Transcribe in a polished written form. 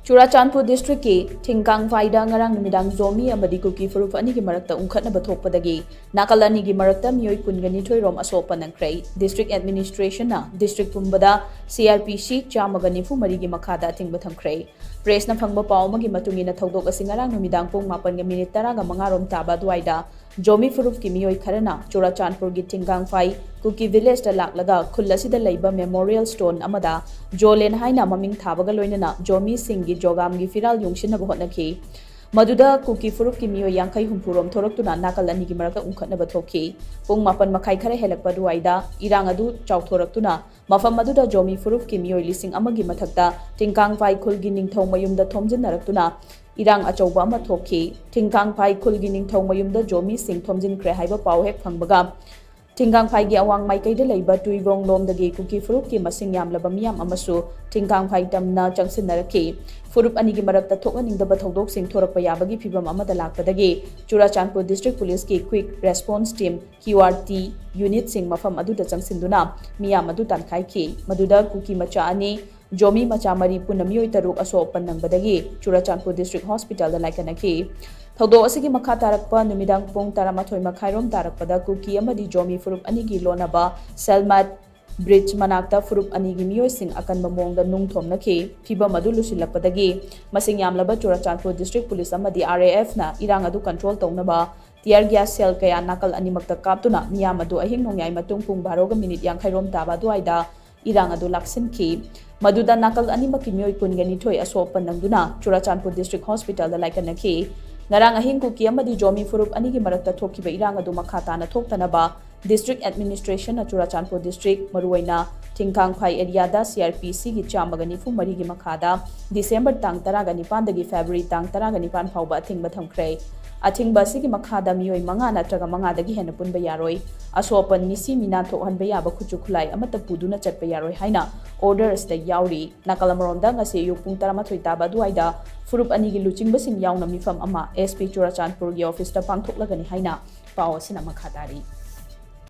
CHURACHANDPUR district ki THINGKANGPHAI da ngarang numidang Zomi Amadi Kuki Phurup Anigi Marakta UNGKHATNABA THOKPADAGI NAKAL Anigi Marakta Meeoi Kunganithoi Rom Ashok Apan Nangkhre district administration na district PUMBADA CRPC CHAMAGANIFU Marigi MAKHADA ATHINGBA THAMKHRE press na phangba paw amagi matungina thodok asi ngarang numidang pung 8:10 rom taba duaida Zomi Phurup ki Meeoi kharana CHURACHANDPUR gi THINGKANGPHAI Kuki village da laklaga Khut asida leiba memorial stone amada Jolen haina maming thabaga loinana Zomi singi jogam gi firal yungshina hotnakhi Maduda Kuki Phurup ki Meeoi 50 rom thoraktuna nakal anigi marakta UNGKHATNABA thokhi pung 8 khare helakpa duaida irang adu chawthoraktuna mafam maduda Zomi Phurup ki Meeoi lising amagi mathakta THINGKANGPHAI khulgi ningthau mayumda thomjinnarakuna irang achauba ama thokhi THINGKANGPHAI khulgi ningthau mayumda Zomi sing thomjinkhre haiba paw hek phangbaga THINGKANGPHAI gi awang maikaida leiba tuivong lomdagi Kuki Phurup ki masing yamlaba miyam amasu THINGKANGPHAI tamna changsinnarakhi Phurup Anigi Marakta thoknaningdaba thodok sing thorakpa yabagi phibam amada lakpadagi CHURACHANDPUR district police ki quick response team QRT unit sing mafam aduda changsinduna miyam adu tankhai ki maduda Kuki macha ani Zomi macha mari punna Meeoi taruk Ashok Apan Nangbadagi CHURACHANDPUR district hospital da laikanaki Thodok asigi makha tarakpa numidang pung 12:30 rom tarakpada Kuki amadi Zomi Phurup Anigi lonaba Selmat bridge manakta Phurup Anigi Meeoi sing akan mamongda nung thomnakhi phiba madu lusilakpadagi masing yamlaba CHURACHANDPUR district police amadi RAF na irang adu control tawnaba tear gas cell kaya nakal animakta kaptuna miyam adu ahing nongyai matung pung 12:50 rom taba duaida irang adu laksinki maduda nakal animaki Meeoi kunganithoi Ashok Apan nangduna CHURACHANDPUR district hospital da laikanaki ngarang ahing Kuki amadi Zomi Phurup Anigi marakta thokhiba irang adu makha tana thoktanaba district administration na CHURACHANDPUR district maruaina THINGKANGPHAI area da CRPC gi CHAMAGANIFU marigi makhada December tang 19 dagi February tang 19 phauba athingba thamkhre athingba sigi makhada Meeoi 5 natraga 5 dagi hena punba yaroi Ashok Apan misi mina thokhanba yaba khuchu khulai amata puduna chatpa yaroi haina orders da yauri nakalamaromda ngase yuk pung 13 taba duaida Phurup Anigi luchingba sing yauna mifam ama SP CHURACHANDPUR gi office ta pangthoklagani haina paw sina makhadari